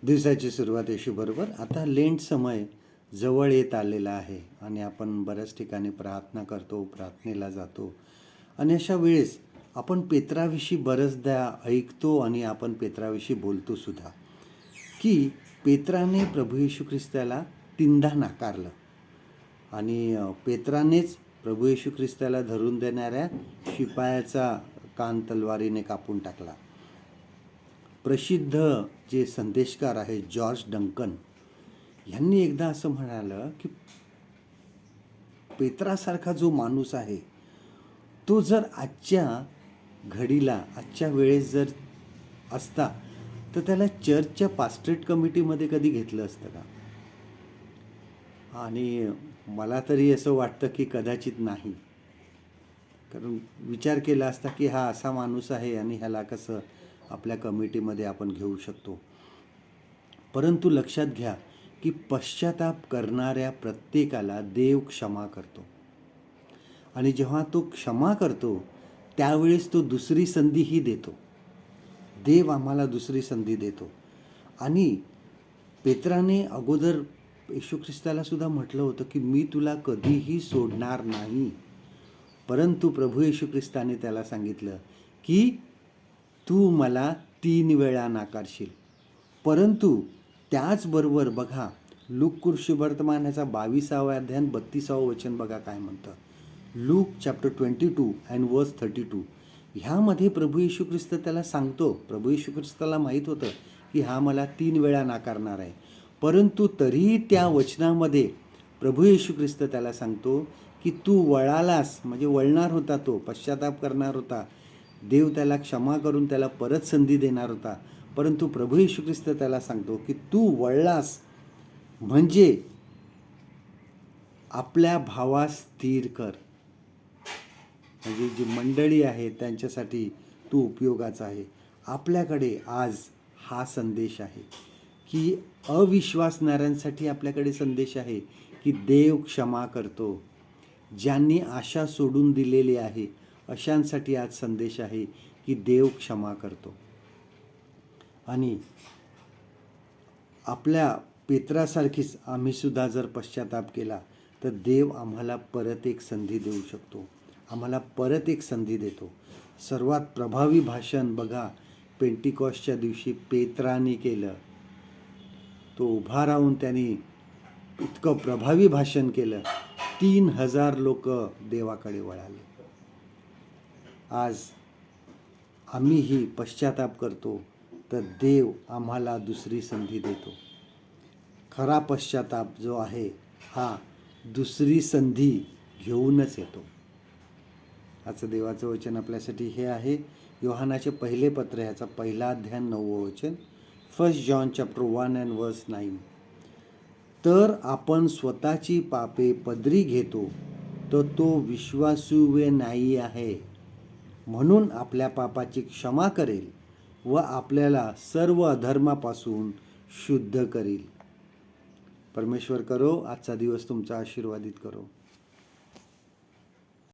दिवसाची सुरुवात येशूबरोबर. आता लेंट समय जवळ येत आलेला आहे आणि आपण बऱ्याच ठिकाणी प्रार्थना करतो, प्रार्थनेला जातो आणि अशा वेळेस आपण पेत्राविषयी बऱ्याचदा ऐकतो आणि आपण पेत्राविषयी बोलतो सुद्धा, की पेत्राने प्रभू येशू ख्रिस्ताला तीनदा नाकारलं आणि पेत्रानेच प्रभू येशू ख्रिस्ताला धरून देणाऱ्या शिपायाचा कान तलवारीने कापून टाकला. प्रसिद्ध जे संदेशकार आहे जॉर्ज डंकन यांनी एकदा असं म्हणालं की पेत्रासारखा जो माणूस आहे तो जर आजच्या घडीला आजच्या वेळेस जर असता तर त्याला चर्चच्या पास्टरेट कमिटीमध्ये कधी घेतलं असतं का? आणि मला तरी असं वाटतं की कदाचित नाही, कारण विचार केला असता की हा असा माणूस आहे आणि ह्याला कसं आपल्या कमिटीमध्ये आपण घेऊ शकतो. परंतु लक्षात घ्या की पश्चाताप करणाऱ्या प्रत्येकाला देव क्षमा करतो आणि जेव्हा तो क्षमा करतो त्यावेळेस तो दुसरी संधीही देतो. देव आम्हाला दुसरी संधी देतो. आणि पेत्राने अगोदर येशू ख्रिस्ताला सुद्धा म्हटलं होतं की मी तुला कधीही सोडणार नाही, परंतु प्रभू येशू ख्रिस्ताने त्याला सांगितलं की तू मला 3 वेळा नाकारशील. परंतु त्याचबरोबर बघा लूक शुभवर्तमानाचा 22 अध्याय 32 वचन बघा काय म्हणतं. लूक चॅप्टर 22 अँड वर्स 32. ह्यामध्ये प्रभू येशू ख्रिस्त त्याला सांगतो, प्रभू येशू ख्रिस्ताला माहीत होतं की हा मला 3 वेळा नाकारणार आहे, परंतु तरीही त्या वचनामध्ये प्रभू येशू ख्रिस्त त्याला सांगतो की तू वळालास, म्हणजे वळणार होता, तो पश्चाताप करणार होता, देव त्याला क्षमा करून त्याला परत संधी देणार होता, परंतु प्रभू येशू ख्रिस्त त्याला सांगतो की तू वळलास म्हणजे आपल्या भावास स्थिर कर, म्हणजे जी मंडळी आहे त्यांच्यासाठी तू उपयोगाचा आहे. आपल्याकडे आज हा संदेश आहे की अविश्वासणाऱ्यांसाठी आपल्याकडे संदेश आहे की देव क्षमा करतो. ज्यांनी आशा सोडून दिलेली आहे अशांसाठी आज संदेश आहे की देव क्षमा करतो. आणि आपल्या पेत्रासारखीच आम्ही सुद्धा जर पश्चाताप केला तर देव आम्हाला परत एक संधी देऊ शकतो, आम्हाला परत एक संधी देतो. सर्वात प्रभावी भाषण बघा पेंटिकॉस्टच्या दिवशी पेत्राने केलं. तो उभा राहून त्यांनी इतकं प्रभावी भाषण केलं, 3000 लोक देवाकडे वळाले. आज आम्हीही पश्चाताप करतो तर देव आम्हाला दुसरी संधी देतो. खरा पश्चाताप जो आहे हा दुसरी संधी घेऊनच येतो. आजचं देवाचं वचन आपल्यासाठी हे आहे योहानाचे पहिले पत्र ह्याचा 1 अध्याय 9 वचन. 1 जॉन चॅप्टर 1 अँड वर्स 9. तर आपण स्वतःची पापे पदरी घेतो तर तो विश्वासू व न्यायी आहे म्हणून आपल्या पापाची क्षमा करेल व आपल्याला सर्व अधर्मापासून शुद्ध करील. परमेश्वर करो आजचा दिवस तुमचा आशीर्वादित करो.